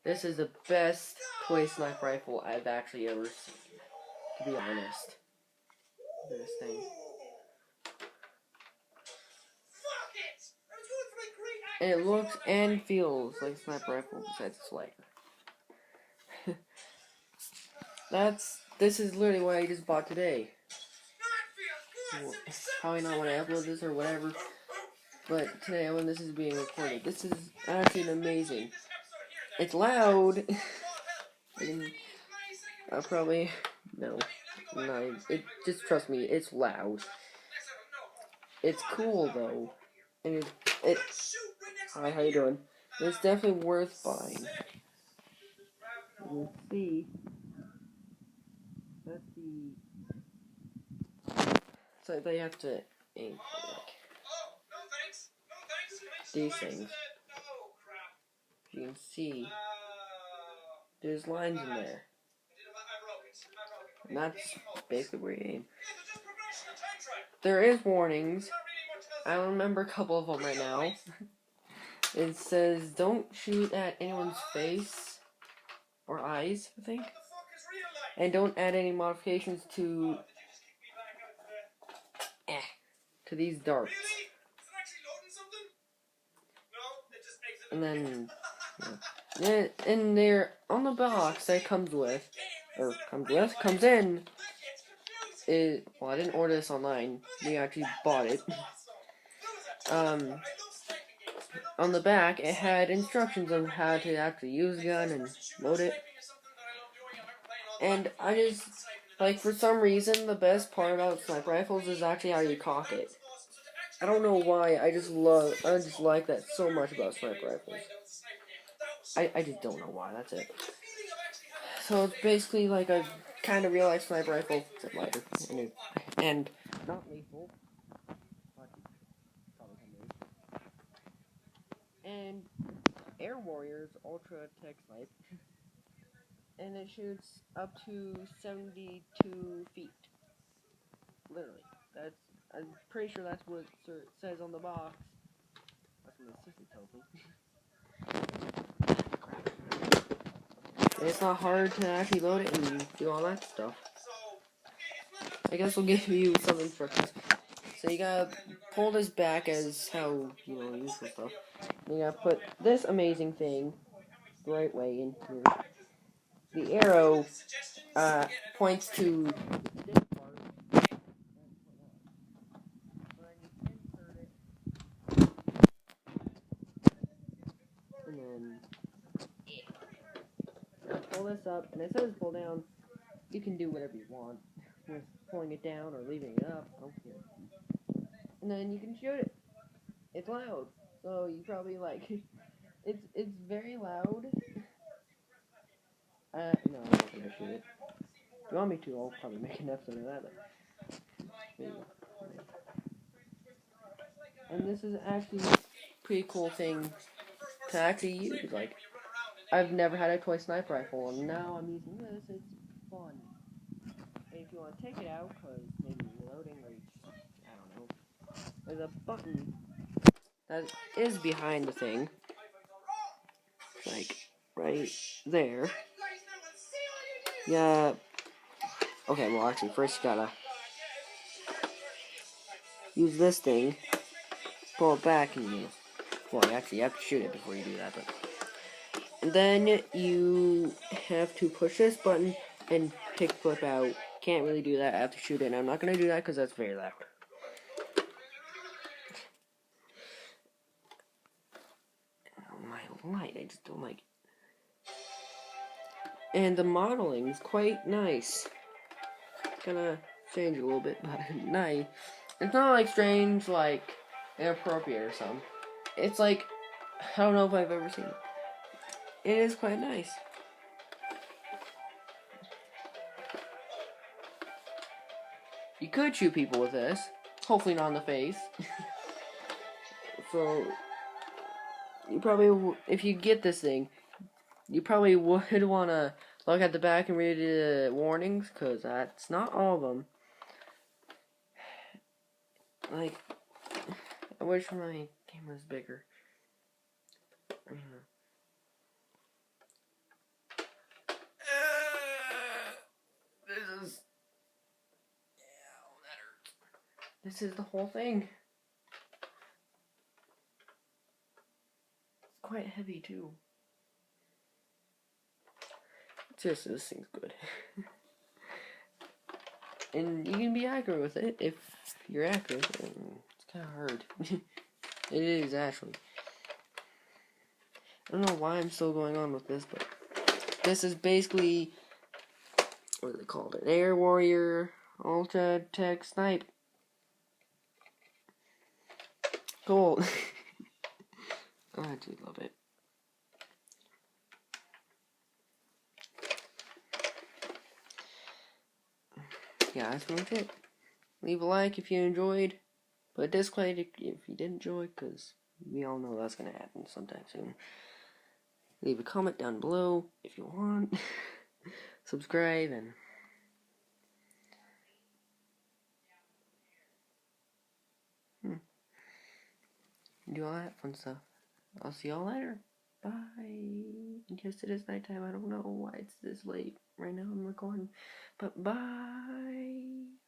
This is the best toy sniper rifle I've actually ever seen, to be honest. Look at this thing. And it looks and feels like a sniper rifle besides its light. This is literally what I just bought today. Well, probably not when I upload this or whatever, but today when this is being recorded, this is actually amazing. It's loud. I'll probably, no, just trust me, it's loud. It's cool though, and hi, how you doing? It's definitely worth buying. Let's see. Let's see. So they have to aim for like these things. You can see there's lines in there. And that's basically where you aim. There is warnings. I remember a couple of them right now. It says don't shoot at anyone's face or eyes, I think. And don't add any modifications to these darts. And then and there on the box that comes in well, I didn't order this online. We actually bought it. On the back it had instructions on how to actually use the gun and load it. And I just for some reason the best part about sniper rifles is actually how you cock it. I don't know why, I just like that so much about sniper rifles. I just don't know why, that's it. So it's basically like a kind of real life sniper rifle, except lighter, and not lethal. And Air Warriors Ultra Tech Snipe, and it shoots up to 72 feet. Literally, I'm pretty sure that's what it says on the box. That's what the assistant told me. And it's not hard to actually load it and do all that stuff. I guess we'll give you some instructions. So you gotta pull this back as how, use this stuff. You gotta put this amazing thing the right way in here. The arrow points to this part. And then pull this up, and it says pull down. You can do whatever you want with pulling it down or leaving it up. I don't care. And then you can shoot it. It's loud, so you probably it's very loud. No, I'm not gonna shoot it. If you want me to, I'll probably make an episode of that. And this is actually a pretty cool thing to actually use. I've never had a toy sniper rifle, and now I'm using this. It's fun. And if you want to take it out, because maybe you're loading or I don't know, there's a button that is behind the thing, right there. Yeah. Okay, well, actually, first you gotta use this thing, pull it back, and you have to shoot it before you do that, but. And then you have to push this button and pick flip out. Can't really do that, I have to shoot it, and I'm not gonna do that because that's very loud. My light, I just don't like it. And the modeling is quite nice. Gonna change it a little bit, but nice. It's not strange, inappropriate or something. It's I don't know if I've ever seen it. It is quite nice. You could shoot people with this. Hopefully not in the face. So, you probably, if you get this thing, you probably would want to look at the back and read the warnings, because that's not all of them. I wish my camera was bigger. This is the whole thing. It's quite heavy too. Seriously, this thing's good. And you can be accurate with it if you're accurate. It's kind of hard. It is, actually. I don't know why I'm still going on with this, but this is basically, what do they call it? An Air Warrior Ultra Tech Snipe. Cool. I do love it. Yeah, that's pretty much it. Leave a like if you enjoyed. But a dislike if you didn't enjoy, because we all know that's going to happen sometime soon. Leave a comment down below if you want. Subscribe and do all that fun stuff. I'll see y'all later. Bye. Yes, it is nighttime. I don't know why it's this late. Right now I'm recording. But bye.